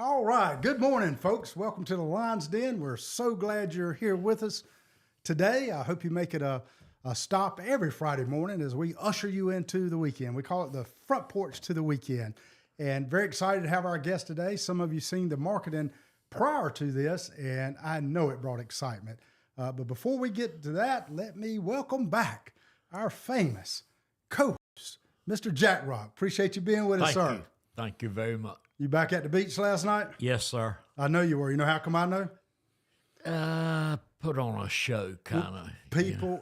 All right. Good morning, folks. Welcome to the Lion's Den. We're so glad you're here with us today. I hope you make it a stop every Friday morning as we usher you into the weekend. We call it the front porch to the weekend. And very excited to have our guest today. Some of you seen the marketing prior to this, and I know it brought excitement. But before we get to that, let me welcome back our famous co-host, Mr. Jack Rock. Appreciate you being with us, sir. Thank you very much. You back at the beach last night? Yes, sir. I know you were. You know how come I know? Put on a show, kind of. People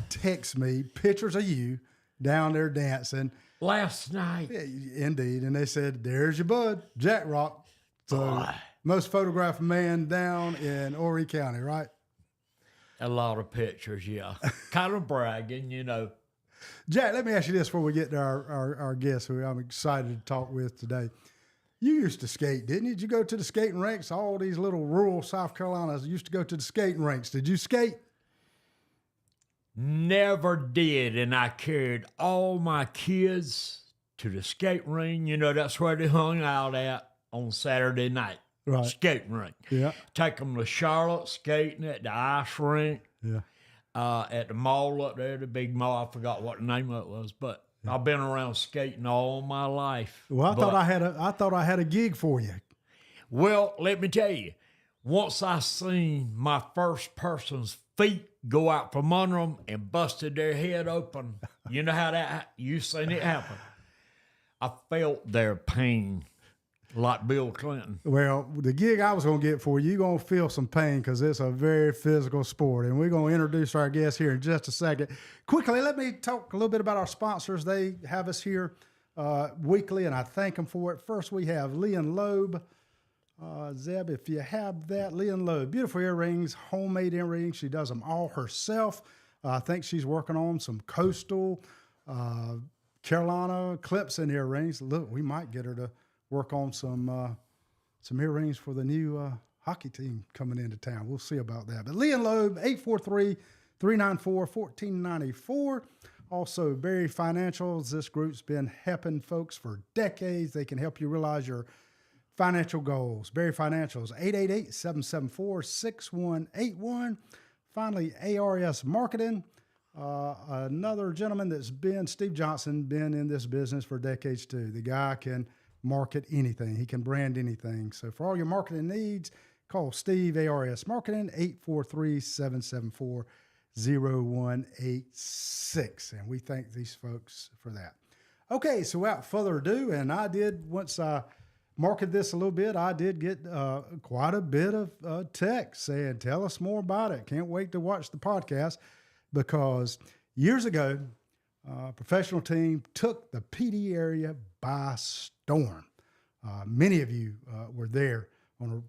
text me pictures of you down there dancing. Last night. Indeed. And they said, there's your bud, Jack Rock. So most photographed man down in Horry County, right? A lot of pictures, yeah. Kind of bragging, you know. Jack, let me ask you this before we get to our guest who I'm excited to talk with today. You used to skate, didn't you? Did you go to the skating rinks? All these little rural South Carolinas used to go to the skating rinks. Did you skate? Never did, and I carried all my kids to the skate ring. You know, that's where they hung out at on Saturday night. Right. Skating rink. Yeah. Take them to Charlotte, skating at the ice rink. Yeah. At the mall up there, the big mall. I forgot what the name of it was, but I've been around skating all my life. Well, I thought I had a gig for you. Well, let me tell you, once I seen my first person's feet go out from under them and busted their head open, you know how you seen it happen. I felt their pain like Bill Clinton. Well, the gig I was going to get for you, you're going to feel some pain because it's a very physical sport. And we're going to introduce our guest here in just a second. Quickly, let me talk a little bit about our sponsors. They have us here weekly, and I thank them for it. First, we have Leon Loeb. Zeb, if you have that, Leon Loeb. Beautiful earrings, homemade earrings. She does them all herself. I think she's working on some coastal Carolina clips and earrings. Look, we might get her to work on some earrings for the new hockey team coming into town. We'll see about that. But Leon Loeb, 843-394-1494. Also, Berry Financials. This group's been helping folks for decades. They can help you realize your financial goals. Berry Financials, 888-774-6181. Finally, ARS Marketing. Another gentleman that's Steve Johnson, been in this business for decades too. The guy can market anything. He can brand anything. So for all your marketing needs, call Steve, ARS Marketing, 843-774-0186. And we thank these folks for that. Okay, so without further ado, and once I marketed this a little bit, I did get quite a bit of text saying, tell us more about it. Can't wait to watch the podcast, because years ago, a professional team took the Pee Dee area by storm. Many of you were there on a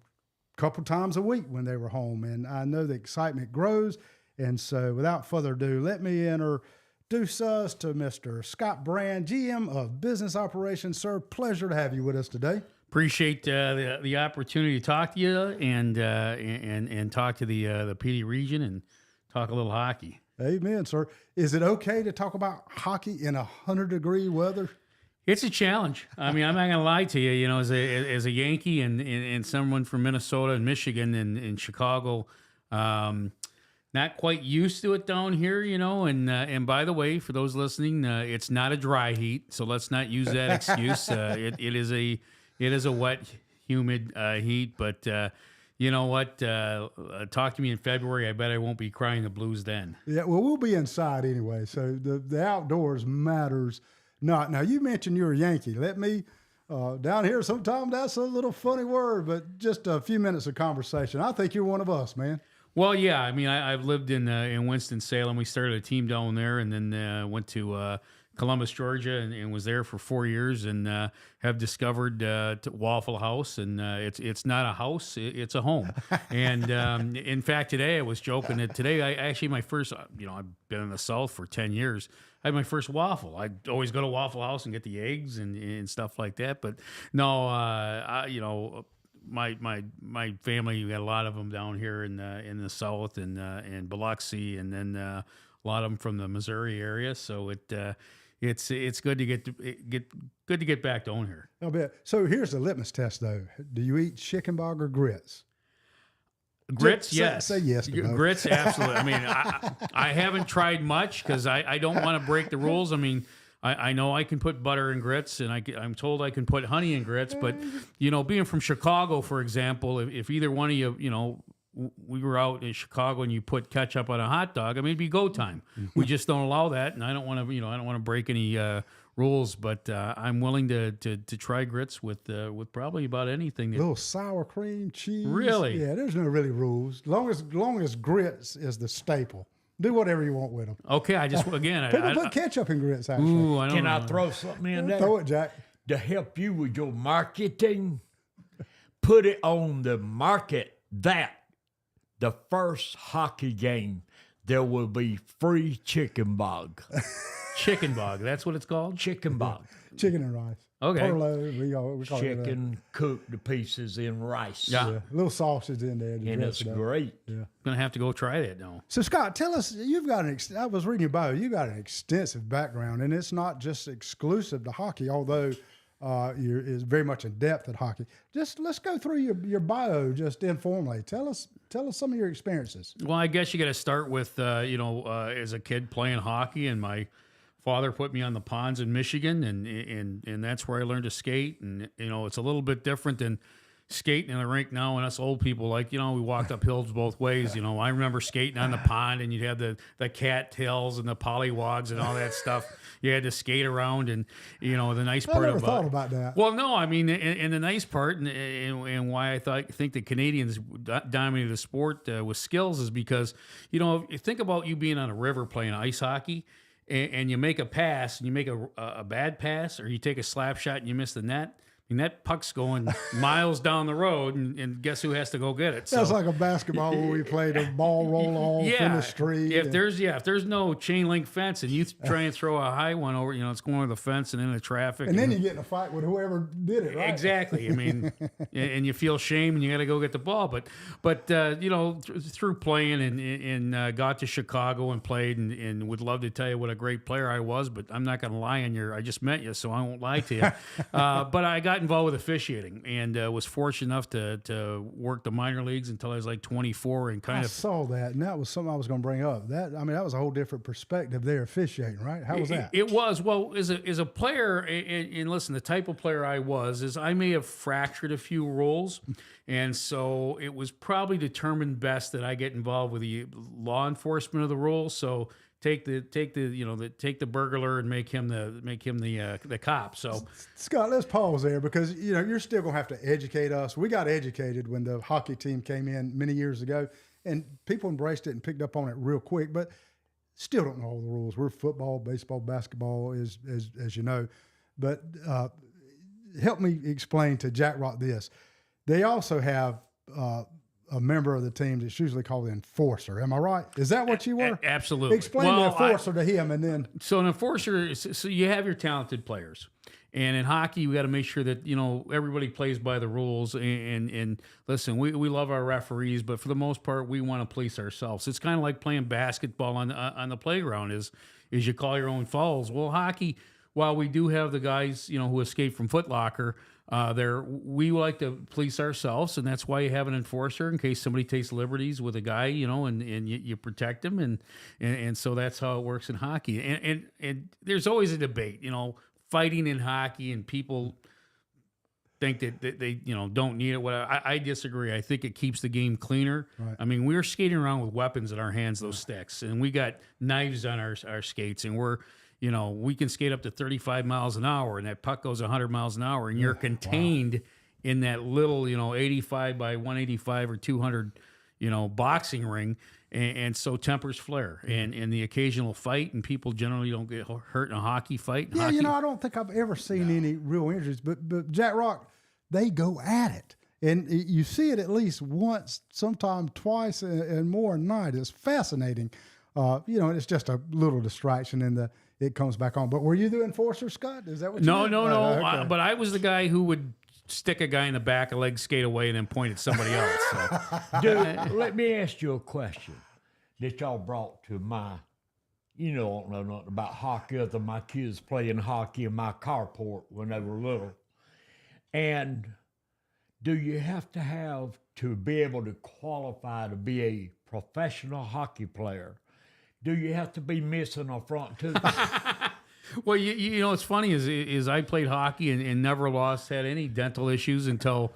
couple times a week when they were home, and I know the excitement grows. And so without further ado, let me introduce us to Mr. Scott Brand, GM of Business Operations. Sir, pleasure to have you with us today. Appreciate the opportunity to talk to you and talk to the Pee Dee region and talk a little hockey. Amen, sir. Is it okay to talk about hockey in 100-degree weather? It's a challenge. I mean, I'm not gonna lie to you. You know, as a Yankee and someone from Minnesota and Michigan and Chicago, not quite used to it down here. You know, and by the way, for those listening, it's not a dry heat, so let's not use that excuse. It is a wet, humid heat, but. You know what? Talk to me in February. I bet I won't be crying the blues then. Yeah, well, we'll be inside anyway, so the outdoors matters not. Now, you mentioned you're a Yankee. Let me, down here, sometimes that's a little funny word, but just a few minutes of conversation. I think you're one of us, man. Well, yeah. I mean, I've lived in Winston-Salem. We started a team down there, and then went to Columbus, Georgia, and was there for 4 years, and have discovered Waffle House, and it's not a house, it's a home. And in fact, today I was joking that today I actually my first, I've been in the South for 10 years. I had my first waffle. I always go to Waffle House and get the eggs and stuff like that. But no, my family, we got a lot of them down here in the South and Biloxi, and then a lot of them from the Missouri area. So it's good to get back to own here. I'll bet. So here's the litmus test, though. Do you eat chickenbog or grits? Grits, Say- yes. say yes to both. Grits, absolutely. I mean, I haven't tried much because I don't want to break the rules. I mean, I know I can put butter in grits, and I'm told I can put honey in grits. But, being from Chicago, for example, if either one of you, we were out in Chicago and you put ketchup on a hot dog, I mean, it'd be go time. We just don't allow that, and I don't want to, I don't want to break any rules. But I'm willing to try grits with probably about anything. A little sour cream, cheese. Really? Yeah, there's no really rules. Long as grits is the staple. Do whatever you want with them. Okay, I just again, People put ketchup in grits, actually. ooh, I don't Can know. I throw something in there Throw it, Jack. to help you with your marketing? Put it on the market that the first hockey game there will be free chicken bog. Chicken bog? That's what it's called. Chicken bog. Chicken and rice. Okay. Perlo, we call it that. Chicken cooked to pieces in rice. Yeah. Yeah, little sausage in there. to And dress it's it up. great. Gonna have to go try that now. So, Scott, tell us, you've got I was reading your bio, you got an extensive background, and it's not just exclusive to hockey, although is very much in depth at hockey. Just let's go through your bio just informally. Tell us some of your experiences. Well, I guess you got to start with as a kid playing hockey, and my father put me on the ponds in Michigan, and that's where I learned to skate. And it's a little bit different than skating in the rink now, and us old people, we walked up hills both ways. I remember skating on the pond, and you'd have the cattails and the pollywogs and all that stuff. You had to skate around, and the nice part I never thought about that. Well, no, I mean, and the nice part, and why I think the Canadians dominated the sport with skills is because if you think about you being on a river playing ice hockey, and you make a pass, and you make a bad pass, or you take a slap shot and you miss the net. I mean, that puck's going miles down the road, and guess who has to go get it? That's like a basketball where we played a ball roll off in the street. If there's no chain link fence and you try and throw a high one over, it's going over the fence and into traffic. And then you get in a fight with whoever did it, right? Exactly. I mean, and you feel shame and you got to go get the ball. But through playing and got to Chicago and played and would love to tell you what a great player I was, but I'm not going to lie I just met you, so I won't lie to you. But I got involved with officiating and was fortunate enough to work the minor leagues until I was like 24 and I saw that, and that was something I was going to bring up. That was a whole different perspective there, officiating, right? How was that? It was. Well, as a player, and listen, the type of player I was is I may have fractured a few rules, and so it was probably determined best that I get involved with the law enforcement of the rules. So take the burglar and make him the cop. So Scott, let's pause there because you're still gonna have to educate us. We got educated when the hockey team came in many years ago, and people embraced it and picked up on it real quick, but still don't know all the rules. We're football, baseball, basketball, as you know. But help me explain to Jack Rock this. They also have a member of the team that's usually called the enforcer. Am I right? Is that what you were? Absolutely. Explain the enforcer to him, and then. So an enforcer, so you have your talented players. And in hockey, we got to make sure that, everybody plays by the rules. And listen, we love our referees, but for the most part, we want to police ourselves. It's kind of like playing basketball on the playground is you call your own fouls. Well, hockey, while we do have the guys, who escape from Foot Locker, we like to police ourselves, and that's why you have an enforcer in case somebody takes liberties with a guy, and you protect him, and so that's how it works in hockey. And there's always a debate, fighting in hockey, and people think that they don't need it. I disagree. I think it keeps the game cleaner. Right. I mean, we're skating around with weapons in our hands, those sticks, and we got knives on our skates, and we're we can skate up to 35 miles an hour, and that puck goes 100 miles an hour, and you're contained in that little, 85 by 185 or 200, boxing ring, and so tempers flare, and the occasional fight, and people generally don't get hurt in a hockey fight. Yeah, I don't think I've ever seen any real injuries, but Jack Rock, they go at it. And you see it at least once, sometime twice and more a night. It's fascinating. And it's just a little distraction and it comes back on. But were you the enforcer, Scott? Is that what you No. did? Okay. But I was the guy who would stick a guy in the back, a leg skate away, and then point at somebody else. So. Dude, let me ask you a question that y'all brought to my you don't know nothing about hockey other than my kids playing hockey in my carport when they were little. And do you have to be able to qualify to be a professional hockey player? Do you have to be missing a front tooth? Well, you know, what's funny is I played hockey and never had any dental issues until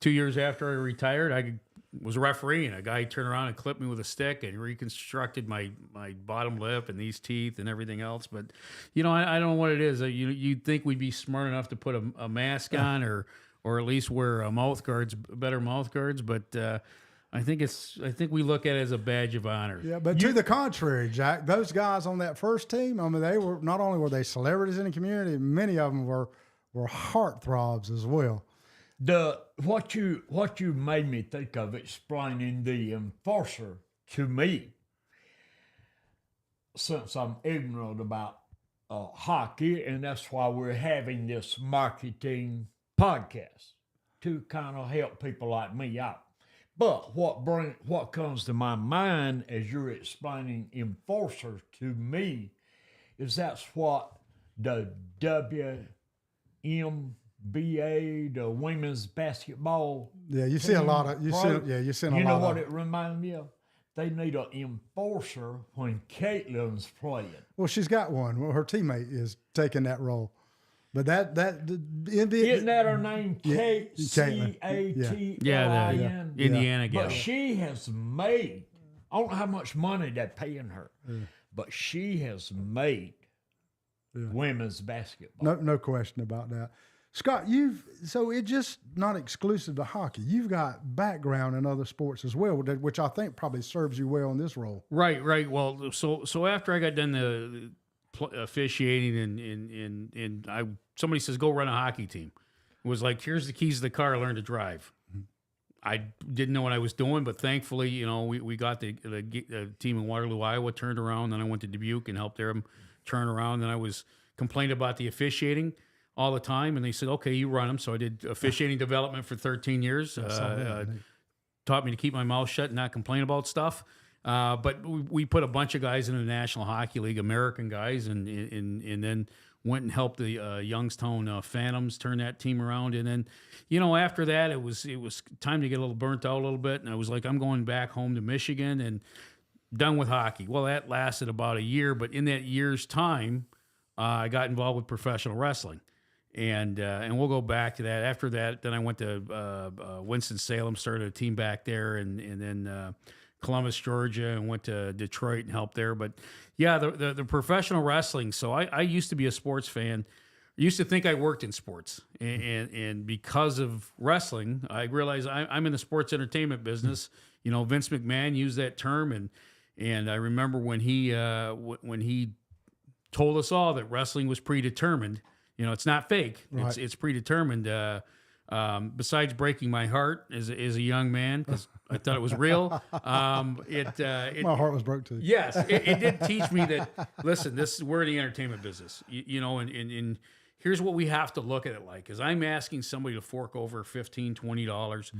2 years after I retired. I was a referee, and a guy turned around and clipped me with a stick and reconstructed my bottom lip and these teeth and everything else. But, you know, I don't know what it is. You'd think we'd be smart enough to put a mask on or at least wear better mouth guards. But I think we look at it as a badge of honor. Yeah, but to the contrary, Jack, those guys on that first team, I mean, they were not only were they celebrities in the community, many of them were heartthrobs as well. What you made me think of explaining the enforcer to me, since I'm ignorant about hockey, and that's why we're having this marketing podcast to kind of help people like me out. But what comes to my mind as you're explaining enforcer to me is that's what the WNBA, the women's basketball. Yeah, you see a lot of you're seeing a lot. You know what it reminds me of? They need an enforcer when Caitlin's playing. Well, she's got one. Well, her teammate is taking that role. But that isn't that her name? Kate, Catlin. Yeah, the Indiana gal. But she has made, I don't know how much money they're paying her, but she has made women's basketball. No question about that. Scott, so it's just not exclusive to hockey. You've got background in other sports as well, which I think probably serves you well in this role. Right. Well, so after I got done officiating and somebody says, go run a hockey team. It was like, here's the keys to the car, learn to drive. I didn't know what I was doing, but thankfully, you know, we got the team in Waterloo, Iowa turned around. Then I went to Dubuque and helped them turn around. Then I was complaining about the officiating all the time, and they said, okay, you run them. So I did officiating development for 13 years. Taught me to keep my mouth shut and not complain about stuff. But we put a bunch of guys in the National Hockey League, American guys, and then went and helped the Youngstown Phantoms turn that team around. And then, you know, after that, it was time to get a little burnt out a little bit. And I was like, I'm going back home to Michigan and done with hockey. Well, that lasted about a year. But in that year's time, I got involved with professional wrestling. And we'll go back to that. After that, then I went to Winston-Salem, started a team back there, and then Columbus, Georgia, and went to Detroit and helped there. But yeah, the professional wrestling. So I used to be a sports fan. I used to think I worked in sports, and because of wrestling, I realized I'm in the sports entertainment business. You know, Vince McMahon used that term, and I remember when he told us all that wrestling was predetermined. You know, it's not fake. Right. It's predetermined. Besides breaking my heart as a young man, because I thought it was real, my heart was broke too. Yes, it did teach me that. Listen, we're in the entertainment business, you know, and here's what we have to look at it like: is I'm asking somebody to fork over $15, $20,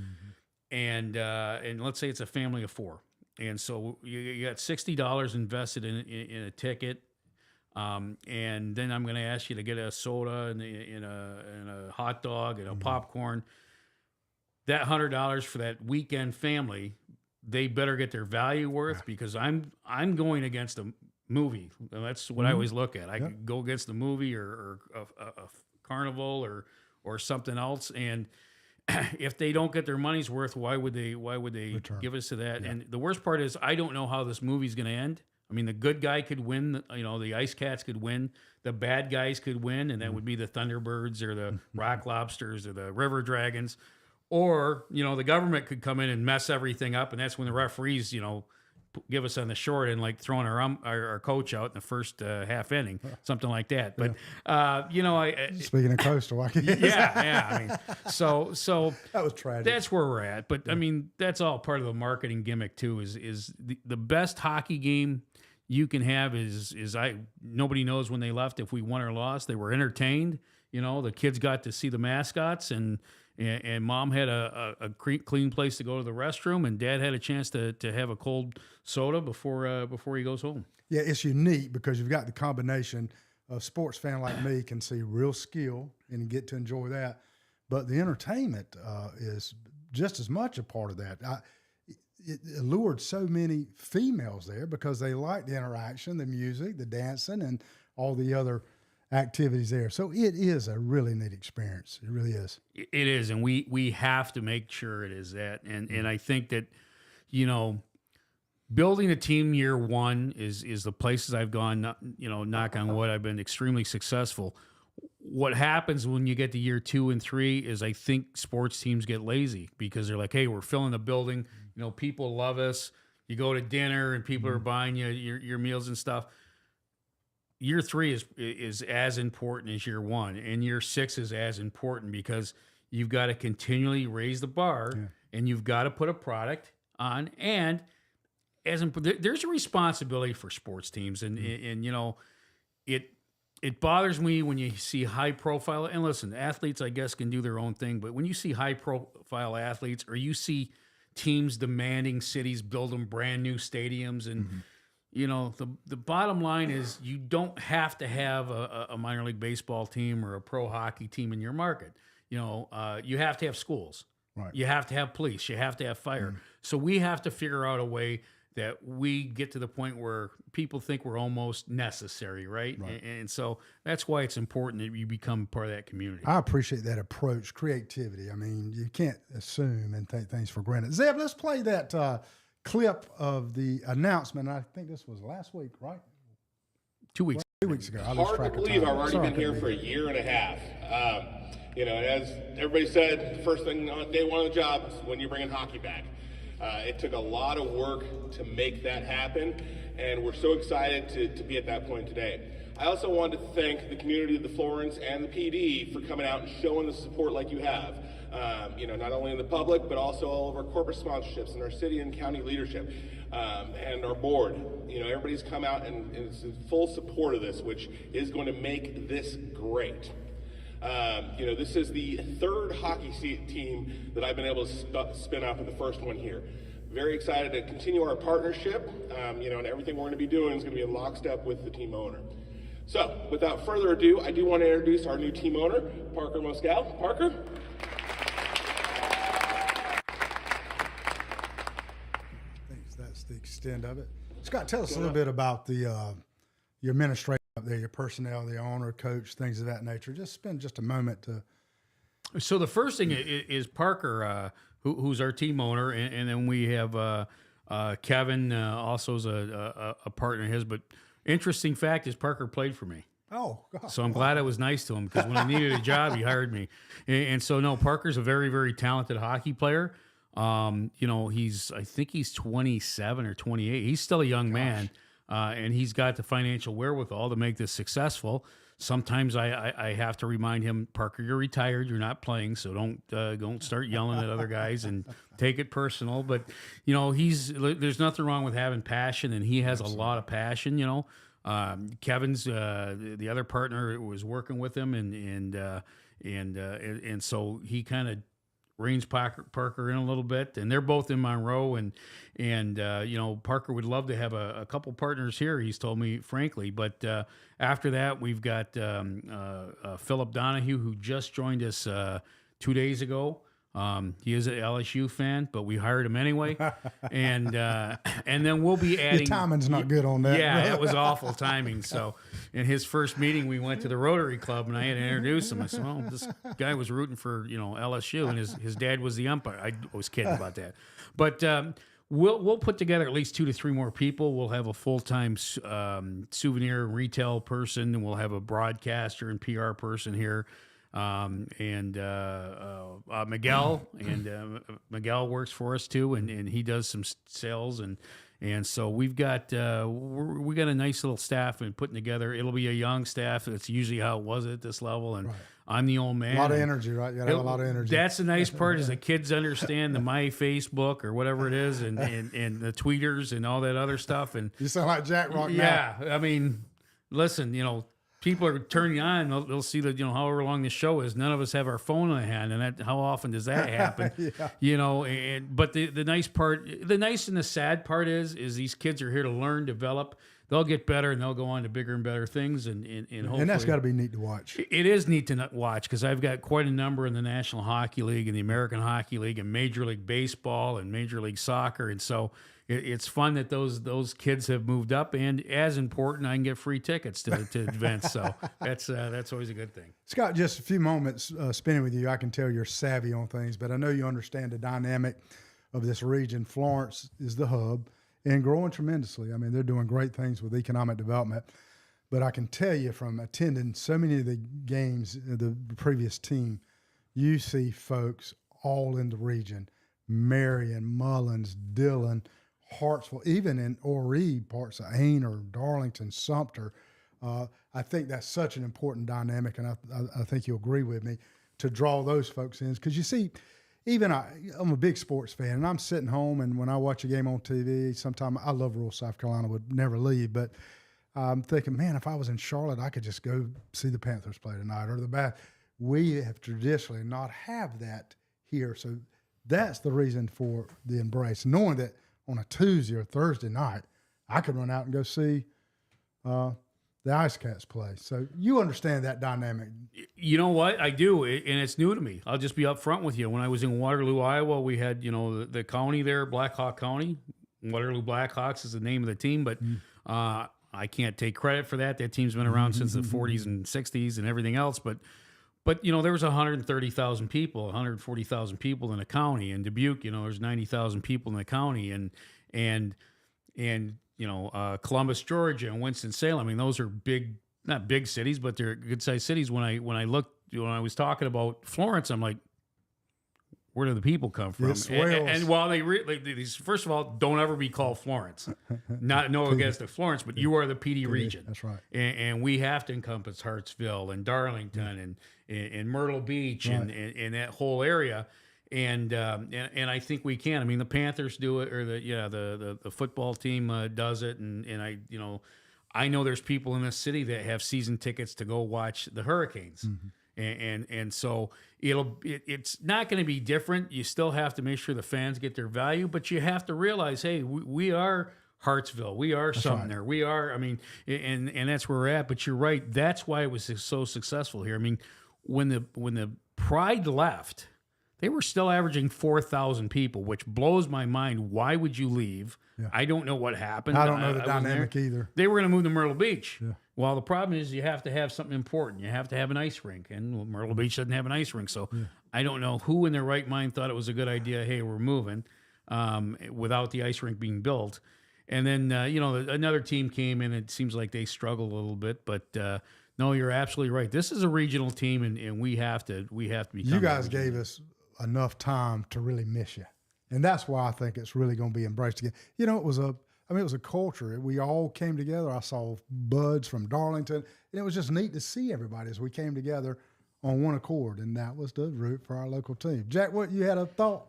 and let's say it's a family of four, and so you got $60 invested in a ticket. And then I'm going to ask you to get a soda and a hot dog and a popcorn. That $100 for that weekend family, they better get their value worth, because I'm going against a movie. And that's what I always look at. I could go against the movie or a carnival or something else. And if they don't get their money's worth, why would they give us to that? Yeah. And the worst part is I don't know how this movie's going to end. I mean, the good guy could win, you know, the Icecats could win, the bad guys could win, and that would be the Thunderbirds or the Rock Lobsters or the River Dragons. Or, you know, the government could come in and mess everything up, and that's when the referees, you know, give us on the short end, like throwing our coach out in the first half inning, something like that. But, you know, speaking of coastal, I mean, so that was tragic. That's where we're at. But I mean, that's all part of the marketing gimmick too. Is the best hockey game you can have is nobody knows when they left if we won or lost. They were entertained. You know, the kids got to see the mascots, and and mom had a clean place to go to the restroom, and dad had a chance to have a cold soda before he goes home. Yeah, it's unique because you've got the combination of sports fan like me can see real skill and get to enjoy that, but the entertainment is just as much a part of that. It allured so many females there because they like the interaction, the music, the dancing, and all the other activities there. So it is a really neat experience. It really is. It is, and we have to make sure it is that. And I think that, you know, building a team year one is the places I've gone, you know, knock on wood, I've been extremely successful. What happens when you get to year 2 and 3 is I think sports teams get lazy because they're like, hey, we're filling the building. You know, people love us. You go to dinner and people are buying you your meals and stuff. Year 3 is as important as year 1, and year 6 is as important because you've got to continually raise the bar and you've got to put a product on. And there's a responsibility for sports teams, and you know, it bothers me when you see high profile, and listen, athletes, I guess, can do their own thing, but when you see high profile athletes or you see teams demanding cities build them brand new stadiums, and you know, the bottom line is you don't have to have a minor league baseball team or a pro hockey team in your market. You know, you have to have schools. Right. You have to have police. You have to have fire. So we have to figure out a way that we get to the point where people think we're almost necessary, right? And so that's why it's important that you become part of that community. I appreciate that approach, creativity. I mean, you can't assume and take things for granted. Zeb, let's play that clip of the announcement. I think this was last week, right? 2 weeks. 2 weeks ago. Hard to believe I've already been here for a year and a half. You know, as everybody said, the first thing on day one of the job is when you're bringing hockey back. It took a lot of work to make that happen, and we're so excited to be at that point today. I also wanted to thank the community of the Florence and the PD for coming out and showing the support like you have. You know, not only in the public, but also all of our corporate sponsorships and our city and county leadership and our board. You know, everybody's come out and is in full support of this, which is going to make this great. You know, this is the third hockey team that I've been able to spin up with the first one here. Very excited to continue our partnership, you know, and everything we're going to be doing is going to be in lockstep with the team owner. So, without further ado, I do want to introduce our new team owner, Parker Moscal. Parker? Thanks. That's the extent of it. Scott, tell us a little bit about the your administration up there, your personnel, the owner, coach, things of that nature. Just spend just a moment to. So the first thing is Parker, who's our team owner, and then we have Kevin, also is a partner of his. But interesting fact is Parker played for me. Oh, God. So I'm glad I was nice to him because when I needed a job, he hired me. And so, no, Parker's a very, very talented hockey player. You know, I think he's 27 or 28. He's still a young man. And he's got the financial wherewithal to make this successful. Sometimes I have to remind him, Parker, you're retired, you're not playing, so don't start yelling at other guys and take it personal. But you know, there's nothing wrong with having passion, and he has a lot of passion. You know, Kevin's the other partner was working with him, and so he kind of reins Parker in a little bit, and they're both in Monroe, and you know, Parker would love to have a couple partners here, he's told me, frankly. But after that, we've got Philip Donahue, who just joined us 2 days ago. He is an LSU fan, but we hired him anyway. And then we'll be adding. Your timing's not good on that. Yeah, it was awful timing. So in his first meeting, we went to the Rotary Club, and I had to introduce him. I said, well, this guy was rooting for, you know, LSU, and his dad was the umpire. I was kidding about that. But we'll put together at least 2 to 3 more people. We'll have a full-time souvenir retail person, and we'll have a broadcaster and PR person here. Miguel, and Miguel works for us too, and he does some sales, and so we've got we got a nice little staff and putting together. It'll be a young staff. That's usually how it was at this level, and I'm the old man. A lot of energy, right? You gotta have a lot of energy. That's the nice part is the kids understand the My Facebook or whatever it is, and the tweeters and all that other stuff. And you sound like Jack Rock now. Yeah, I mean, listen, you know, people are turning on, they'll see that, however long the show is, none of us have our phone in hand. And how often does that happen? But the nice part, the nice and the sad part is these kids are here to learn, develop. They'll get better and they'll go on to bigger and better things. And hopefully, and that's got to be neat to watch. It is neat to watch because I've got quite a number in the National Hockey League and the American Hockey League and Major League Baseball and Major League Soccer. And so it's fun that those kids have moved up. And as important, I can get free tickets to events. So that's always a good thing. Scott, just a few moments spending with you, I can tell you're savvy on things, but I know you understand the dynamic of this region. Florence is the hub and growing tremendously. I mean, they're doing great things with economic development. But I can tell you from attending so many of the games of the previous team, you see folks all in the region, Marion, Mullins, Dillon, Hartsville, even in Horry, parts of Ain or Darlington, Sumter. I think that's such an important dynamic, and I think you'll agree with me, to draw those folks in. Because you see, even I'm a big sports fan, and I'm sitting home, and when I watch a game on TV, sometimes I love rural South Carolina, would never leave, but I'm thinking, man, if I was in Charlotte, I could just go see the Panthers play tonight or the Bat. We have traditionally not have that here, so that's the reason for the embrace, knowing that on a Tuesday or Thursday night, I could run out and go see the Icecats play. So you understand that dynamic. You know what? I do, and it's new to me. I'll just be up front with you. When I was in Waterloo, Iowa, we had, the county there, Black Hawk County. Waterloo Blackhawks is the name of the team, but I can't take credit for that. That team's been around since the 40s and 60s and everything else. But there was 130,000 people, 140,000 people in the county. In Dubuque, there's 90,000 people in the county, and Columbus, Georgia, and Winston-Salem. I mean, those are not big cities, but they're good-sized cities. When I was talking about Florence, I'm like, where do the people come from? And while first of all, don't ever be called Florence. No against the Florence, but you are the Pee Dee region. That's right. And we have to encompass Hartsville and Darlington and Myrtle Beach and that whole area. And I think we can. I mean, the Panthers do it, or the football team does it, and I know there's people in this city that have season tickets to go watch the Hurricanes. And so it's not going to be different. You still have to make sure the fans get their value, but you have to realize, hey, we are Hartsville, we are Sumner, we are. I mean, and that's where we're at. But you're right. That's why it was so successful here. I mean, when the Pride left, they were still averaging 4,000 people, which blows my mind. Why would you leave? Yeah. I don't know what happened. I don't know the dynamic either. They were going to move to Myrtle Beach. Yeah. Well, the problem is you have to have something important. You have to have an ice rink, and Myrtle Beach doesn't have an ice rink. So I don't know who in their right mind thought it was a good idea, hey, we're moving, without the ice rink being built. And then, another team came in. It seems like they struggled a little bit, but no, you're absolutely right. This is a regional team, and we have to become. You guys gave us enough time to really miss you. And that's why I think it's really going to be embraced again. It was a culture. We all came together. I saw buds from Darlington, and it was just neat to see everybody as we came together on one accord, and that was the root for our local team. Jack, what, you had a thought?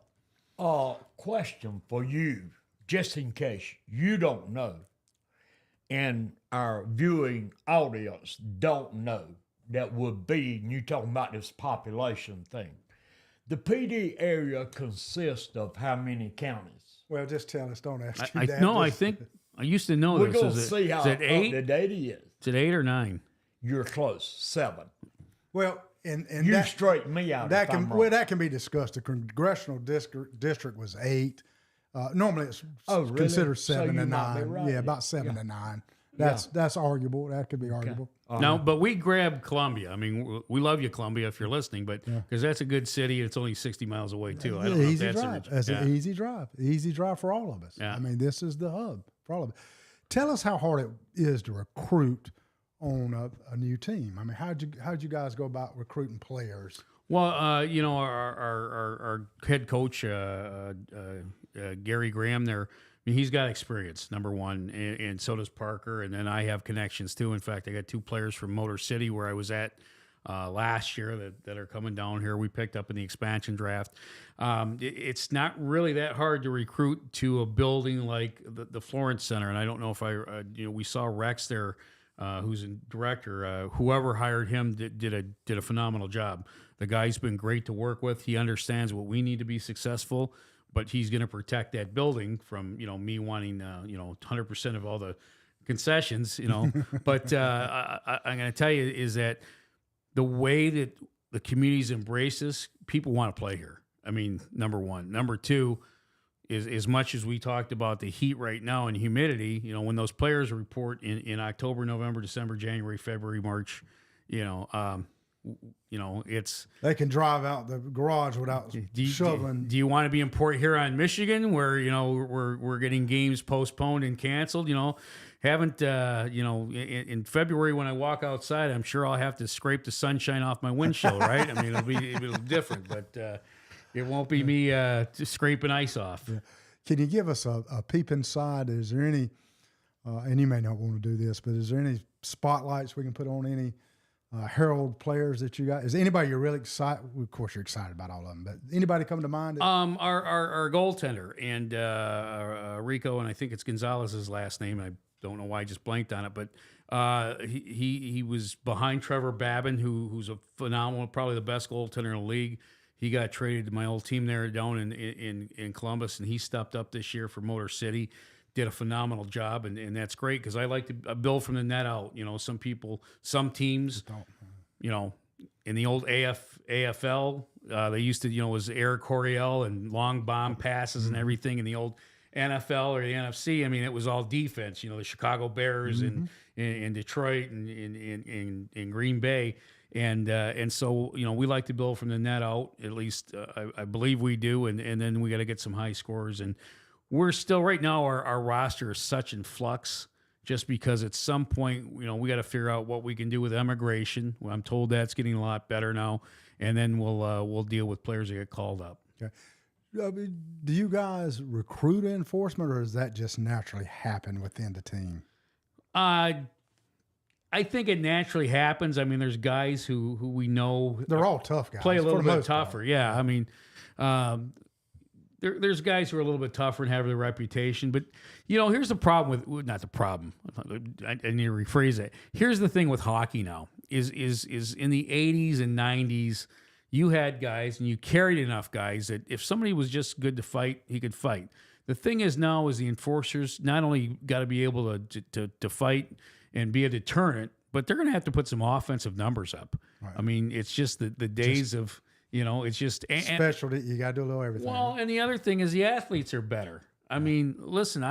Question for you, just in case you don't know, and our viewing audience don't know, that would be, and you talking about this population thing. The Pee Dee area consists of how many counties? Well, just tell us. Don't ask you that. No, I think I used to know We're this. going to see how up to date it is. Is it 8 or 9? You're close. 7. Well, and you that, straighten me out. That can be discussed. The congressional district was 8. Normally it's really? considered 7 so and 9. Right. Yeah, about 7 and 9. That's arguable. That could be arguable. No, but we grabbed Columbia. I mean, we love you, Columbia, if you're listening, but because that's a good city. It's only 60 miles away too. I don't know if that's drive. That's an easy drive. Easy drive for all of us. Yeah. I mean, this is the hub for all of us. Tell us how hard it is to recruit on a new team. I mean, how'd you guys go about recruiting players? Well, our head coach, Gary Graham there, I mean, he's got experience, number one, and so does Parker. And then I have connections too. In fact, I got 2 players from Motor City where I was at last year that are coming down here. We picked up in the expansion draft. It's not really that hard to recruit to a building like the Florence Center. And I don't know if we saw Rex there who's a director. Whoever hired him did a phenomenal job. The guy's been great to work with. He understands what we need to be successful, but he's going to protect that building from me wanting 100% of all the concessions. But I'm going to tell you is that the way that the community's embraced this, people want to play here. I mean, number one. Number two is, as much as we talked about the heat right now and humidity, when those players report in October, November, December, January, February, March, it's they can drive out the garage without shoveling. Do you want to be in Port Huron, Michigan, where we're getting games postponed and canceled? Haven't in February when I walk outside, I'm sure I'll have to scrape the sunshine off my windshield, right? I mean, it'll be different, but it won't be me just scraping ice off. Yeah. Can you give us a peep inside? Is there any, and you may not want to do this, but is there any spotlights we can put on any Herald players that you got? Is anybody you're really excited? Of course, you're excited about all of them, but anybody come to mind? Our goaltender and Rico, and I think it's Gonzalez's last name. I don't know why I just blanked on it, but he was behind Trevor Babin, who's a phenomenal, probably the best goaltender in the league. He got traded to my old team there down in Columbus, and he stepped up this year for Motor City. Did a phenomenal job, and that's great because I like to build from the net out. Some teams, in the old AFL, they used to, was Air Coryell and long bomb passes and everything. In the old NFL or the NFC, I mean, it was all defense. The Chicago Bears and Detroit and in Green Bay. And so, we like to build from the net out, at least I believe we do. And then we got to get some high scores. And we're still right now, our roster is such in flux just because at some point, we got to figure out what we can do with immigration. I'm told that's getting a lot better now. And then we'll deal with players that get called up. Okay. Do you guys recruit enforcement, or does that just naturally happen within the team? I think it naturally happens. I mean, there's guys who we know they're all tough guys. Play a little bit tougher. Part. Yeah. I mean, there's guys who are a little bit tougher and have their reputation. But, here's the problem with, not the problem. I need to rephrase it. Here's the thing with hockey now is in the 80s and 90s, you had guys and you carried enough guys that if somebody was just good to fight, he could fight. The thing is now is the enforcers not only got to be able to fight and be a deterrent, but they're going to have to put some offensive numbers up. Right. I mean, it's just the days of, it's just specialty. You got to do a little everything. Well, and the other thing is the athletes are better. I mean, listen,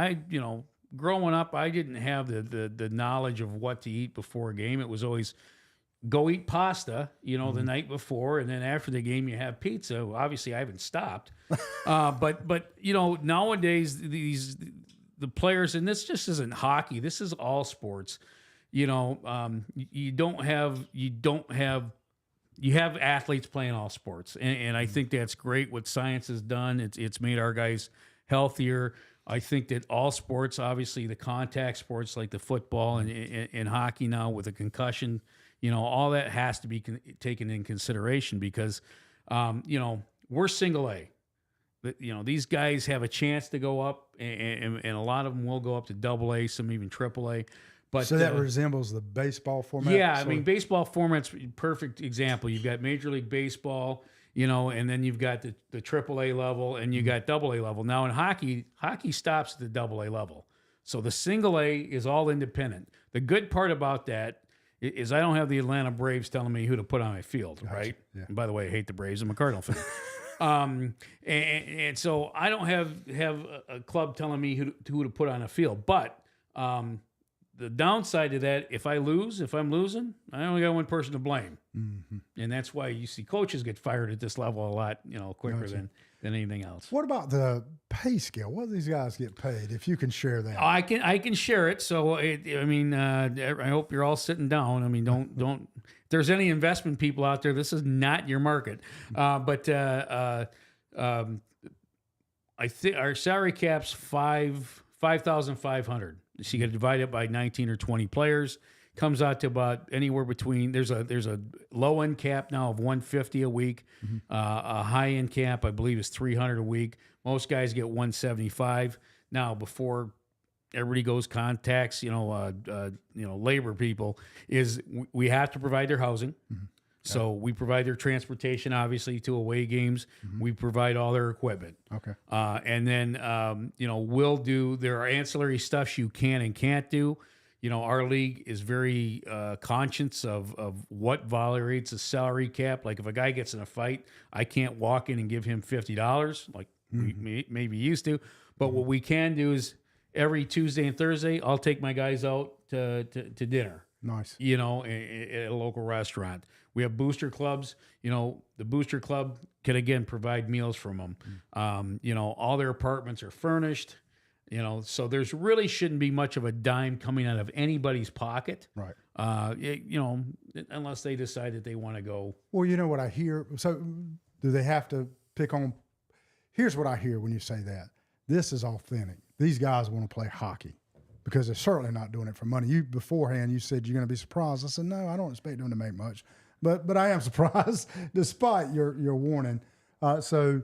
growing up, I didn't have the knowledge of what to eat before a game. It was always go eat pasta, the night before, and then after the game you have pizza. Well, obviously, I haven't stopped. But nowadays the players, and this just isn't hockey. This is all sports. You have athletes playing all sports, and I think that's great. What science has done, it's made our guys healthier. I think that all sports, obviously the contact sports like the football and hockey now with a concussion, all that has to be taken in consideration because, we're single A. These guys have a chance to go up, and a lot of them will go up to double A, some even triple A. But so that resembles the baseball format? Yeah, I mean, baseball format's a perfect example. You've got Major League Baseball, and then you've got the triple A level, and you got double A level. Now in hockey stops at the double A level. So the single A is all independent. The good part about that is I don't have the Atlanta Braves telling me who to put on my field, right? Yeah. And by the way, I hate the Braves. I'm a Cardinal fan. And so I don't have a club telling me who to put on a field. But the downside to that, if I'm losing, I only got one person to blame. Mm-hmm. And that's why you see coaches get fired at this level a lot, quicker than anything else. What about the pay scale? What do these guys get paid? If you can share that. I can share it. So, I hope you're all sitting down. I mean, don't, if there's any investment people out there, this is not your market. But I think our salary cap's $5,500. So you got to divide it by 19 or 20 players. Comes out to about anywhere between. There's a low end cap now of $150 a week. Mm-hmm. A high end cap, I believe, is $300 a week. Most guys get $175. Now, before everybody goes contacts, labor people, is we have to provide their housing. So we provide their transportation, obviously, to away games. We provide all their equipment. Okay. And then, we'll do, there are ancillary stuffs you can and can't do. Our league is very conscious of what violates the salary cap. Like if a guy gets in a fight, I can't walk in and give him $50 like we maybe used to. But what we can do is every Tuesday and Thursday, I'll take my guys out to dinner. Nice. At a local restaurant. We have booster clubs. The booster club can, again, provide meals from them. All their apartments are furnished. So there's really shouldn't be much of a dime coming out of anybody's pocket. Right. Unless they decide that they want to go. Well, you know what I hear? So do they have to pick on? Here's what I hear when you say that. This is authentic. These guys want to play hockey because they're certainly not doing it for money. You beforehand, you said you're going to be surprised. I said, no, I don't expect them to make much, but I am surprised despite your warning. So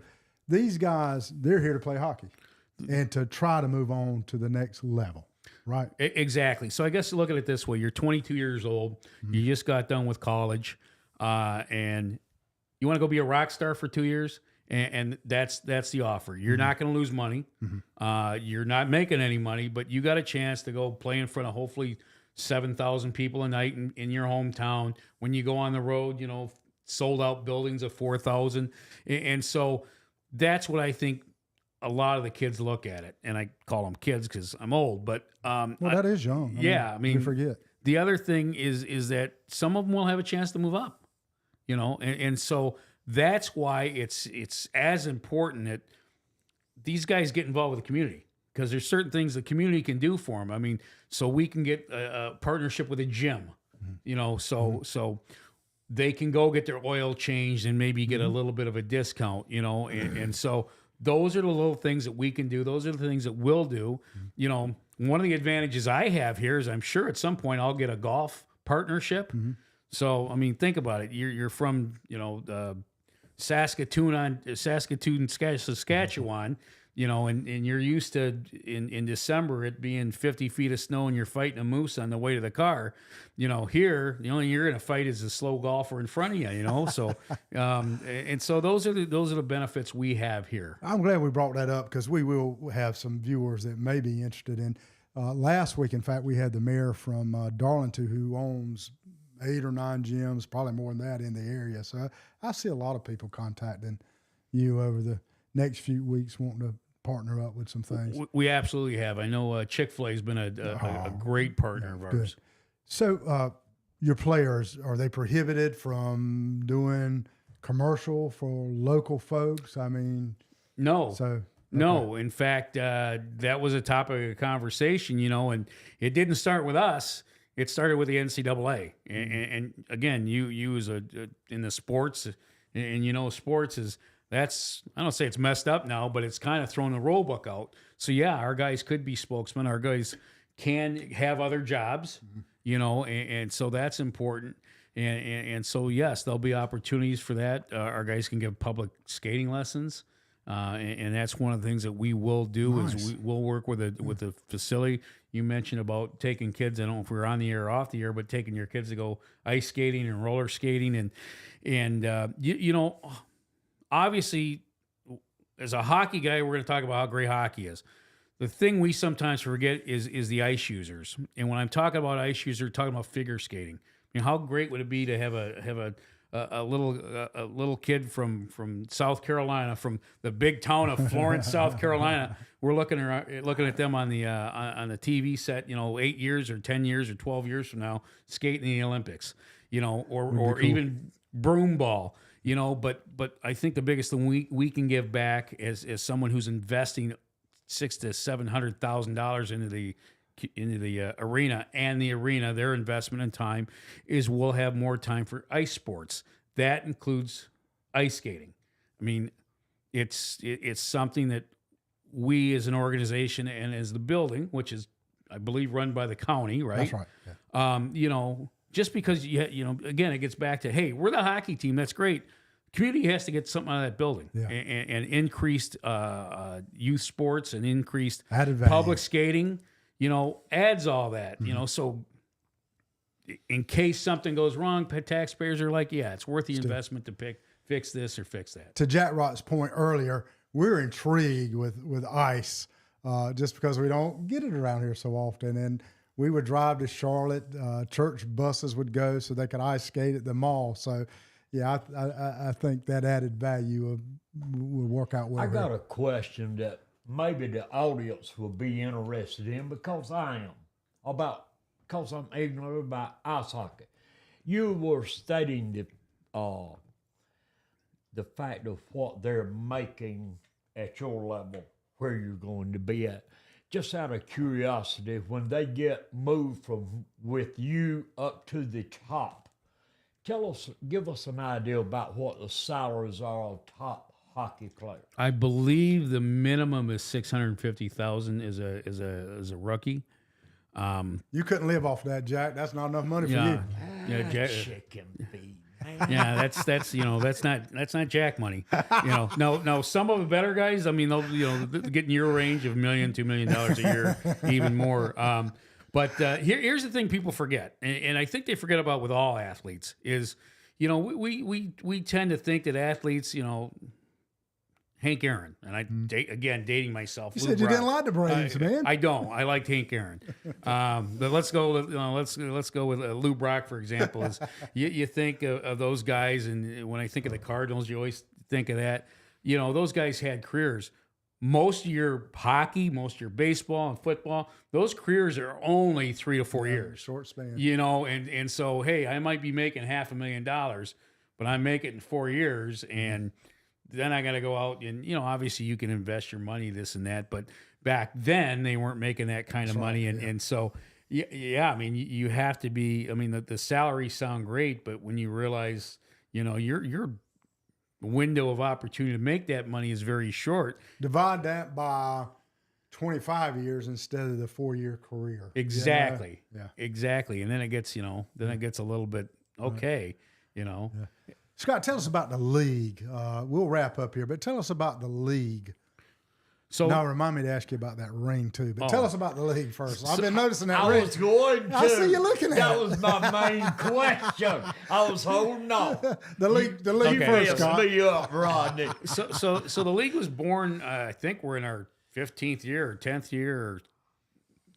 these guys, they're here to play hockey and to try to move on to the next level, right? Exactly. So I guess look at it this way. You're 22 years old. You just got done with college, and you want to go be a rock star for 2 years, and that's the offer. You're not going to lose money. You're not making any money, but you got a chance to go play in front of hopefully 7,000 people a night in your hometown. When you go on the road, sold out buildings of 4,000. And so that's what I think a lot of the kids look at it. And I call them kids because I'm old, but that is young. I mean, you forget. The other thing is that some of them will have a chance to move up, and so that's why it's as important that these guys get involved with the community, because there's certain things the community can do for them. I mean, so we can get a partnership with a gym, so they can go get their oil changed and maybe get a little bit of a discount, and so those are the little things that we can do. Those are the things that we'll do. One of the advantages I have here is I'm sure at some point I'll get a golf partnership. So, I mean, think about it. You're from, Saskatoon, Saskatchewan, and you're used to in December it being 50 feet of snow and you're fighting a moose on the way to the car. Here the only you're going to fight is a slow golfer in front of you. So and so those are the benefits we have here. I'm glad we brought that up because we will have some viewers that may be interested in. Last week, in fact, we had the mayor from Darlington who owns 8 or 9 gyms, probably more than that in the area. So I see a lot of people contacting you over the next few weeks wanting to partner up with some things. We absolutely have. I know Chick-fil-A has been a great partner of ours. Good. So your players, are they prohibited from doing commercial for local folks? I mean, no. So okay. No, in fact, that was a topic of conversation, and it didn't start with us. It started with the NCAA, and again, you as in the sports, and sports is that's I don't say it's messed up now, but it's kind of thrown the rule book out. So yeah, our guys could be spokesmen. Our guys can have other jobs, and so that's important. And so yes, there'll be opportunities for that. Our guys can give public skating lessons. And that's one of the things that we will do. Nice. Is we'll work with the facility. You mentioned about taking kids. I don't know if we're on the air or off the air, but taking your kids to go ice skating and roller skating, and obviously, as a hockey guy, we're going to talk about how great hockey is. The thing we sometimes forget is the ice users. And when I'm talking about ice users, talking about figure skating. I mean, how great would it be to have a little kid from South Carolina, from the big town of Florence, South Carolina. We're looking at them on the TV set, 8 years or 10 years or 12 years from now, skating in the Olympics, or cool. Even broom ball, But I think the biggest thing we can give back as someone who's investing $600,000 to $700,000 into the arena and the arena, their investment in time is we'll have more time for ice sports. That includes ice skating. I mean, it's something that we as an organization and as the building, which is, I believe, run by the county, right? That's right. Yeah. Just because again, it gets back to, hey, we're the hockey team. That's great. Community has to get something out of that building, yeah. and increased youth sports and increased added value. Public skating. adds all that, so in case something goes wrong, taxpayers are like, yeah, it's worth the investment to fix this or fix that. To Jack Rott's point earlier, we're intrigued with ice just because we don't get it around here so often. And we would drive to Charlotte. Church buses would go so they could ice skate at the mall. So, yeah, I think that added value will work out well. I got a question that maybe the audience will be interested in because I'm ignorant about ice hockey. You were stating the fact of what they're making at your level, where you're going to be at. Just out of curiosity, when they get moved from with you up to the top, give us an idea about what the salaries are of top hockey players. I believe the minimum is $650,000 is a rookie. You couldn't live off that, Jack. That's not enough money for you. Yeah, Jack. Chicken feed. Yeah, that's not Jack money. No, some of the better guys, I mean, they'll get in your range of $1 million, $2 million a year, even more. But here's the thing people forget, and I think they forget about with all athletes is, we tend to think that athletes, Hank Aaron, and again dating myself. You said you didn't like the Braves, man. I don't. I liked Hank Aaron. But let's go. Let's go with Lou Brock, for example. Is you think of those guys, and when I think of the Cardinals, you always think of that. Those guys had careers. Most of your hockey, most of your baseball and football, those careers are only 3 to 4 years. Short span. And so hey, I might be making $500,000, but I make it in 4 years and. Then I got to go out and, obviously you can invest your money, this and that. But back then they weren't making that kind of money. And so, yeah, I mean, you have to be, I mean, the salaries sound great, but when you realize, your window of opportunity to make that money is very short. Divide that by 25 years instead of the 4-year career. Exactly. Yeah. Exactly. And then it gets, it gets a little bit, okay, Yeah. Scott, tell us about the league. We'll wrap up here, but tell us about the league. So now remind me to ask you about that ring too. But tell us about the league first. I've been noticing that ring. I was going to. I see you looking at it. That was my main question. I was holding on. The league first, Scott. Me up, Rodney. So the league was born. I think we're in our 15th year or 10th year, or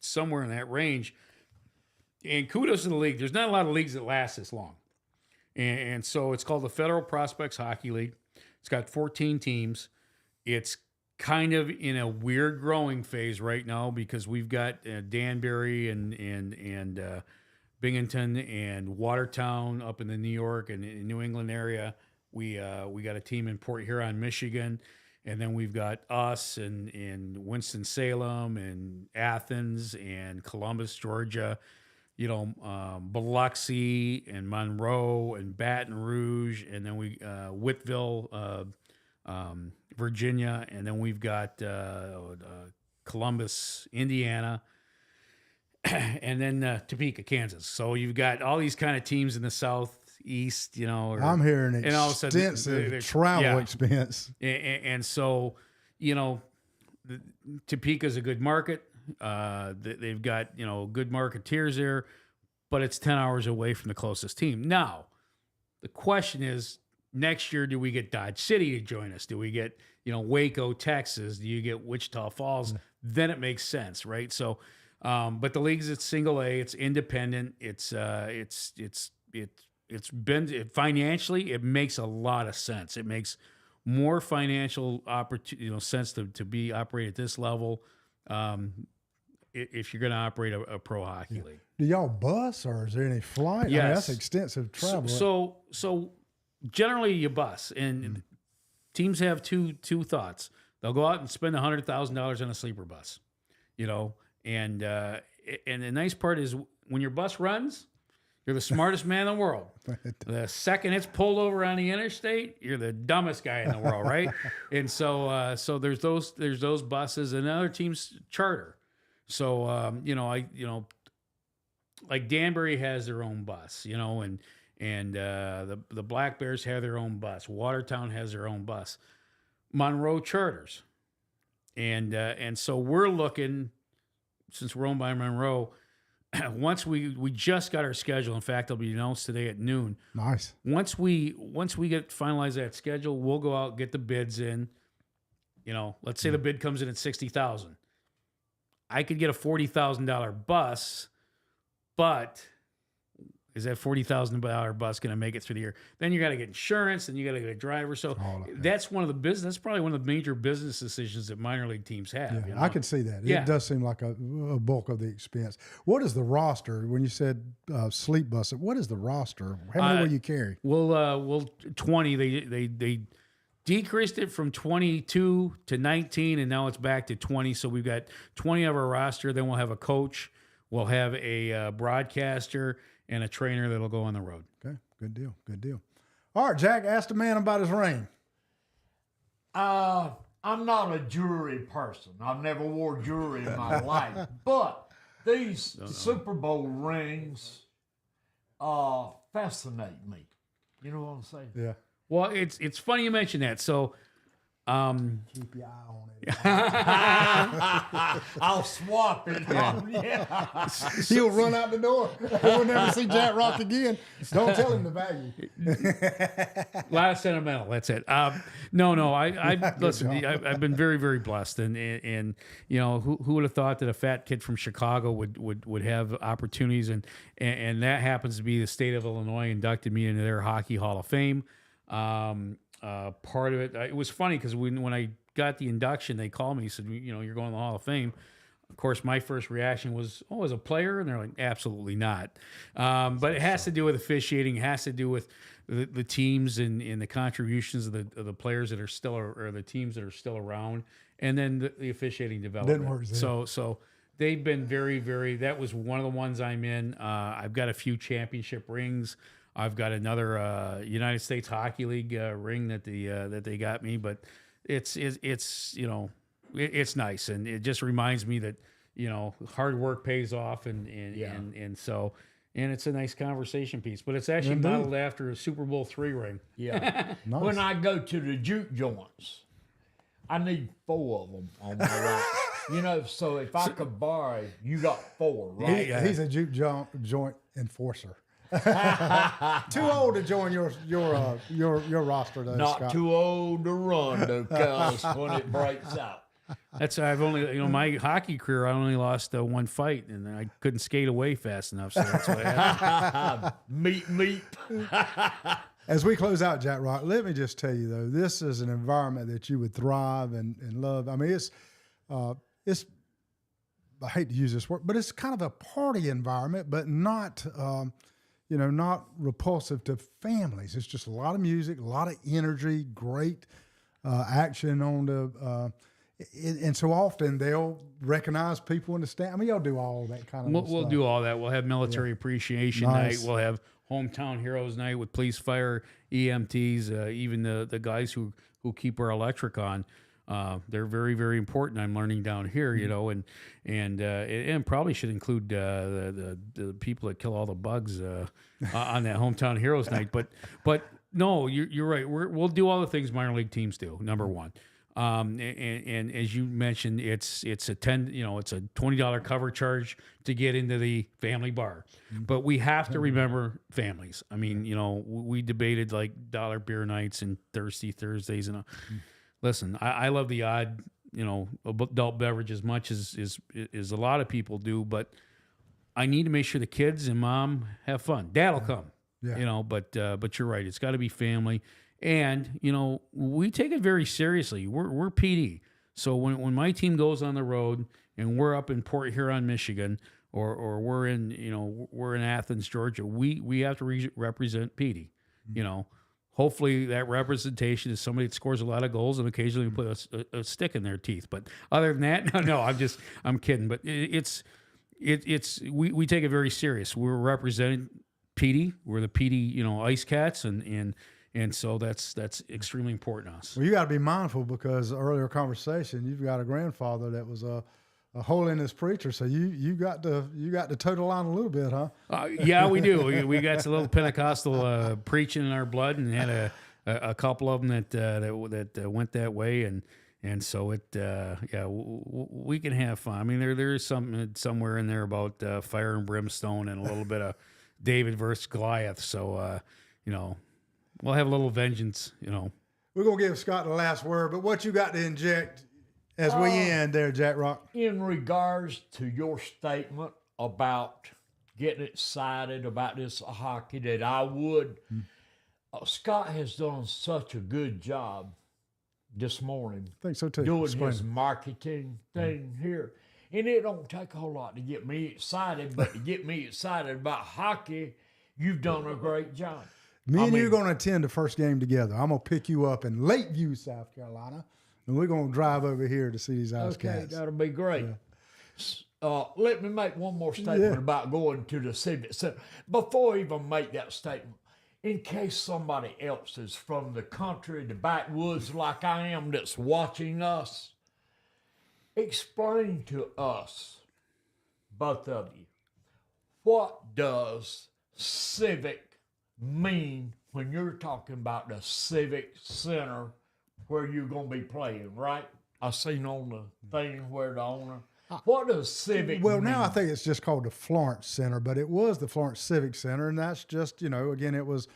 somewhere in that range. And kudos to the league. There's not a lot of leagues that last this long. And so it's called the Federal Prospects Hockey League. It's got 14 teams. It's kind of in a weird growing phase right now because we've got Danbury and Binghamton and Watertown up in the New York and New England area. We got a team in Port Huron, Michigan, and then we've got us and Winston-Salem and Athens and Columbus, Georgia. Biloxi and Monroe and Baton Rouge, and then we Whiteville, Virginia, and then we've got Columbus, Indiana, and then Topeka, Kansas. So you've got all these kind of teams in the southeast, I'm hearing extensive travel expense. And so, Topeka's a good market. They've got, good marketeers there, but it's 10 hours away from the closest team. Now, the question is, next year, do we get Dodge City to join us? Do we get, Waco, Texas? Do you get Wichita Falls? Then it makes sense, right? So, but the league's at single A. It's independent. It's been financially, it makes a lot of sense. It makes more financial opportunity, sense to be operated at this level. If you're going to operate a pro hockey league. Do y'all bus or is there any flight? Yes. I mean, that's extensive travel. So generally you bus, and teams have two thoughts. They'll go out and spend $100,000 on a sleeper bus, and the nice part is when your bus runs, you're the smartest man in the world. The second it's pulled over on the interstate, you're the dumbest guy in the world, right? And so there's those buses, and other teams charter. So like Danbury has their own bus, and the Black Bears have their own bus. Watertown has their own bus. Monroe charters, and so we're looking since we're owned by Monroe, once we just got our schedule. In fact, it'll be announced today at noon. Nice. Once we get finalize that schedule, we'll go out, get the bids in. You know, let's say the bid comes in at $60,000. I could get a $40,000 bus, but is that $40,000 bus going to make it through the year? Then you got to get insurance, and you got to get a driver. So that's one of the business. That's probably one of the major business decisions that minor league teams have. Yeah, you know? I can see that. Yeah. It does seem like a bulk of the expense. What is the roster when you said sleep bus? What is the roster? How many will you carry? We'll 20. They decreased it from 22 to 19, and now it's back to 20. So we've got 20 of our roster. Then we'll have a coach. We'll have a broadcaster and a trainer that'll go on the road. Okay, good deal, good deal. All right, Jack, ask the man about his ring. I'm not a jewelry person. I've never wore jewelry in my life. But these Super Bowl rings fascinate me. You know what I'm saying? Yeah. Well, it's funny you mention that. So, Keep your eye on it. I'll swap it. Yeah. He'll run out the door. We'll never see Jack Rock again. Don't tell him the value. A lot of sentimental. That's it. No. I listen. I've been very, very blessed, and you know, who would have thought that a fat kid from Chicago would have opportunities, and that happens to be the state of Illinois inducted me into their Hockey Hall of Fame. Part of it, it was funny because when I got the induction, they called me and said, you know, you're going to the Hall of Fame. Of course, my first reaction was, oh, as a player? And they're like, absolutely not. But it has to do with officiating. It has to do with the teams and the contributions of the players that are still, or the teams that are still around. And then the officiating development. Didn't work there. So they've been very, very, that was one of the ones I'm in. I've got a few championship rings. I've got another United States Hockey League ring that they got me, but it's you know, it's nice, and it just reminds me that, you know, hard work pays off, and so it's a nice conversation piece. But it's actually modeled after a Super Bowl III ring. Yeah. Nice. When I go to the juke joints, I need 4 of them on my right. You know, so if I could borrow, you got 4, right? He's a juke joint enforcer. Too old to join your roster, though. Not Scott. too old to run, though, cuz when it breaks out. I've only, you know, my hockey career, I only lost 1 fight, and I couldn't skate away fast enough. So that's what happened. Meep. As we close out, Jack Rock, let me just tell you, though, this is an environment that you would thrive and love. I mean, it's I hate to use this word, but it's kind of a party environment, but not not repulsive to families. It's just a lot of music, a lot of energy, great action on the and so often they'll recognize people in the stand. I mean, y'all do all that kind of stuff. We'll do all that. We'll have military appreciation Nice. night. We'll have hometown heroes night with police, fire, EMTs, even the guys who keep our electric on. They're very, very important. I'm learning down here, you know, and probably should include the people that kill all the bugs on that hometown heroes night. But no, you're right. We'll do all the things minor league teams do. Number one, and as you mentioned, it's a $20 cover charge to get into the family bar. But we have to remember families. I mean, you know, we debated like dollar beer nights and thirsty Thursdays and. Listen, I love the odd, you know, adult beverage as much as a lot of people do, but I need to make sure the kids and mom have fun. Dad'll come, you know, but you're right. It's got to be family, and you know, we take it very seriously. We're Pee Dee, so when my team goes on the road and we're up in Port Huron, Michigan, or we're in Athens, Georgia, we have to represent Pee Dee, you know. Hopefully that representation is somebody that scores a lot of goals and occasionally put a stick in their teeth. But other than that, no, I'm kidding. But we take it very serious. We're representing Pee Dee. We're the Pee Dee, you know, Icecats, and so that's extremely important to us. Well, you got to be mindful because earlier conversation, you've got a grandfather that was a holiness preacher, so you got to toe the line a little bit, huh? Yeah, we do. We got a little Pentecostal preaching in our blood, and had a couple of them that went that way, and And so we can have fun. I mean, there is something somewhere in there about fire and brimstone and a little bit of David versus Goliath. So, we'll have a little vengeance, We're going to give Scott the last word, but what you got to inject as we end there, Jack Rock? In regards to your statement about getting excited about this hockey, that I would, Scott has done such a good job this morning. I think so too. Doing Explain his it. marketing thing here. And it don't take a whole lot to get me excited, but to get me excited about hockey, you've done a great job. Me and you are going to attend the first game together. I'm going to pick you up in Lakeview, South Carolina, and we're going to drive over here to see these Icecats. Okay, that'll be great. Let me make one more statement about going to the Civic Center. Before I even make that statement, in case somebody else is from the country, the backwoods like I am, that's watching us, explain to us, both of you, what does civic mean when you're talking about the Civic Center where you're going to be playing, right? I seen on the thing where the owner. What does civic Well, mean? now I think it's just called the Florence Center, but it was the Florence Civic Center, and that's just, again, it was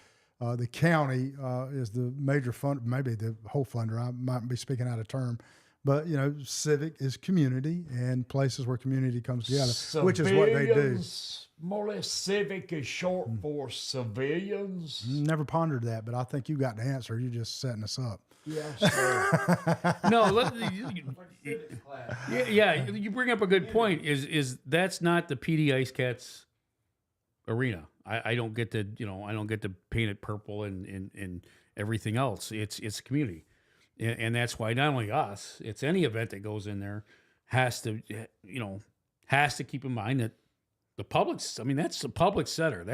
the county is the major fund, maybe the whole funder. I might be speaking out of term, but, civic is community and places where community comes together, which is what they do. Civilians, more or less, civic is short for civilians. Never pondered that, but I think you got the answer. You're just setting us up. Yes, sir. No, you bring up a good point. Is that's not the Pee Dee Icecats arena? I don't get to I don't get to paint it purple and everything else. It's community, and that's why not only us, it's any event that goes in there has to keep in mind that the public's. I mean, that's the public center.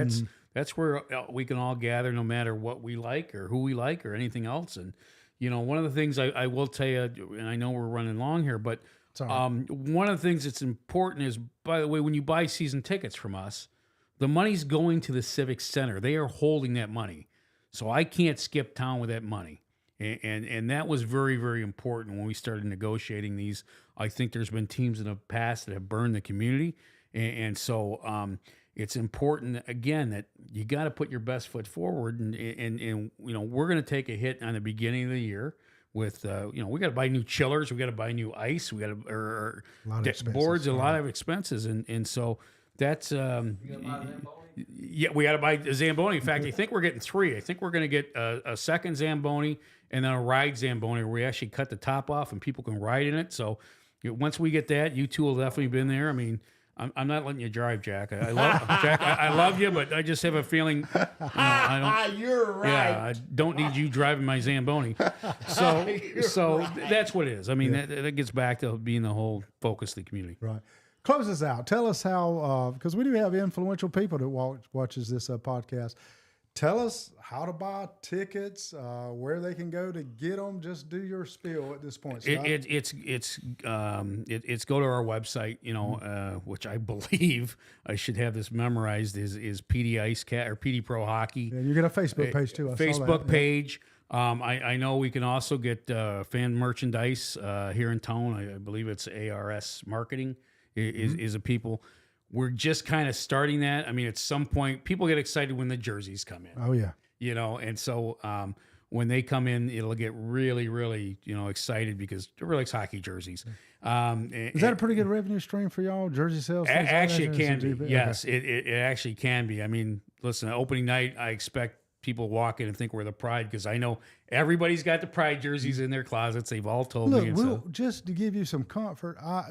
That's where we can all gather, no matter what we like or who we like or anything else. And one of the things I will tell you, and I know we're running long here, but one of the things that's important is, by the way, when you buy season tickets from us, the money's going to the Civic Center. They are holding that money. So I can't skip town with that money. And that was very, very important when we started negotiating these. I think there's been teams in the past that have burned the community. And so it's important, again, that you got to put your best foot forward. And we're going to take a hit on the beginning of the year with, we got to buy new chillers. We got to buy new ice. We got to, boards, a lot of expenses. And so that's, yeah, we got to buy a Zamboni. In fact, I think we're getting 3. I think we're going to get a second Zamboni and then a ride Zamboni where we actually cut the top off and people can ride in it. So once we get that, you two will definitely be in there. I mean, I'm not letting you drive, Jack. I love Jack. I love you, but I just have a feeling. I don't. You're right. Yeah, I don't need you driving my Zamboni. So that's what it is. I mean, that gets back to being the whole focus of the community. Right. Close us out. Tell us how, because we do have influential people that watches this podcast. Tell us how to buy tickets, where they can go to get them. Just do your spiel at this point, Scott. It's go to our website, which I believe I should have this memorized is Pee Dee Icecat or Pee Dee Pro Hockey. And you get a Facebook page too. I saw Facebook that. page. I know we can also get fan merchandise here in town. I believe it's ARS Marketing is a people. We're just kind of starting that. I mean, at some point, people get excited when the jerseys come in. Oh, yeah. And so when they come in, it'll get really, really, excited because everybody likes hockey jerseys. Is that a pretty good revenue stream for y'all, jersey sales? Actually, it can be. Okay. Yes, it actually can be. I mean, listen, opening night, I expect people walk in and think we're the Pride because I know everybody's got the Pride jerseys in their closets. They've all told me. Look, just to give you some comfort, I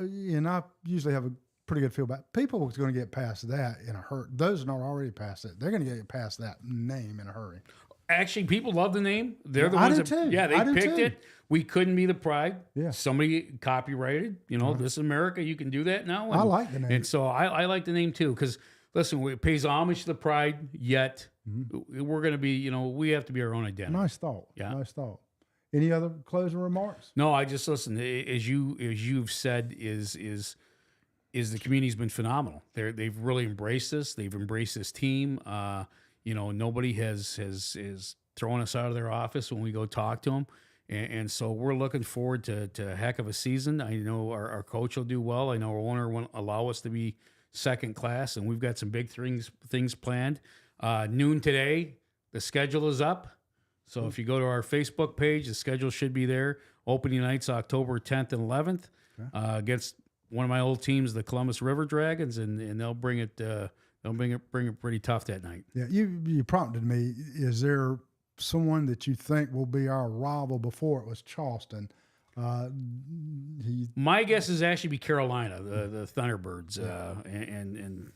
usually have a pretty good feel about it. People are going to get past that in a hurry. Those are not already past it. They're going to get past that name in a hurry. Actually, people love the name. They're the ones that, too. Yeah, they picked it. We couldn't be the Pride. Yeah. Somebody copyrighted. This is America. You can do that now. I like the name. And so I like the name too because, listen, it pays homage to the Pride, yet we're going to be, we have to be our own identity. Nice thought. Yeah. Nice thought. Any other closing remarks? No, I just listen. As you've said, is the community's been phenomenal. They've really embraced us. They've embraced this team. Nobody has thrown us out of their office when we go talk to them. And so we're looking forward to a heck of a season. I know our coach will do well. I know our owner won't allow us to be second class, and we've got some big things planned. Noon today, the schedule is up. So if you go to our Facebook page, the schedule should be there. Opening nights October 10th and 11th against one of my old teams, the Columbus River Dragons, and they'll bring it. They'll bring it pretty tough that night. Yeah, you prompted me. Is there someone that you think will be our rival? Before it was Charleston. My guess is actually be Carolina, the Thunderbirds, and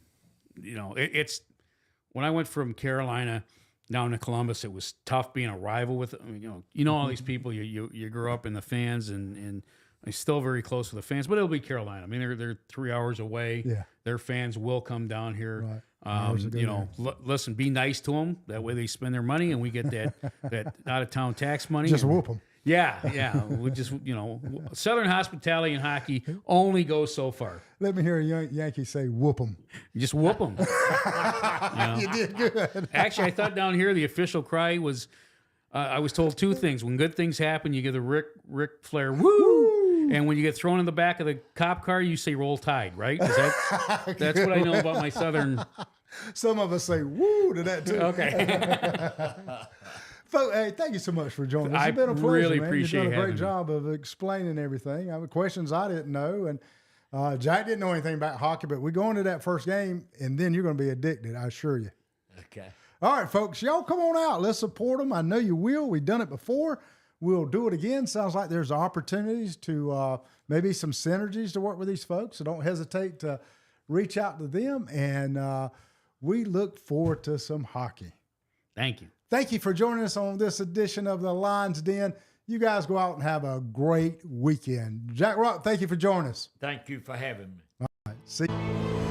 you know it's when I went from Carolina down to Columbus, it was tough being a rival with all these people. You grow up in the fans, and I'm still very close with the fans, but it'll be Carolina. I mean, they're 3 hours away. Yeah. Their fans will come down here. Right. Listen, be nice to them. That way they spend their money, and we get that out of town tax money. Just whoop them. Yeah. We just, Southern hospitality and hockey only goes so far. Let me hear a Yankee say whoop them. Just whoop them. You did good. Actually, I thought down here the official cry was, I was told two things. When good things happen, you give the Ric Flair woo, and when you get thrown in the back of the cop car, you say roll tide. Right? That's what I know about my Southern. Some of us say woo to that too. Okay. Folks, hey, thank you so much for joining us. It's been a pleasure, really man. appreciate You've done a great having me. job of explaining everything. I mean, questions I didn't know, and Jack didn't know anything about hockey, but we go into that first game, and then you're going to be addicted, I assure you. Okay. All right, folks, y'all come on out. Let's support them. I know you will. We've done it before. We'll do it again. Sounds like there's opportunities to maybe some synergies to work with these folks, so don't hesitate to reach out to them, and we look forward to some hockey. Thank you. Thank you for joining us on this edition of the Lions Den. You guys go out and have a great weekend. Jack Rock, thank you for joining us. Thank you for having me. See you.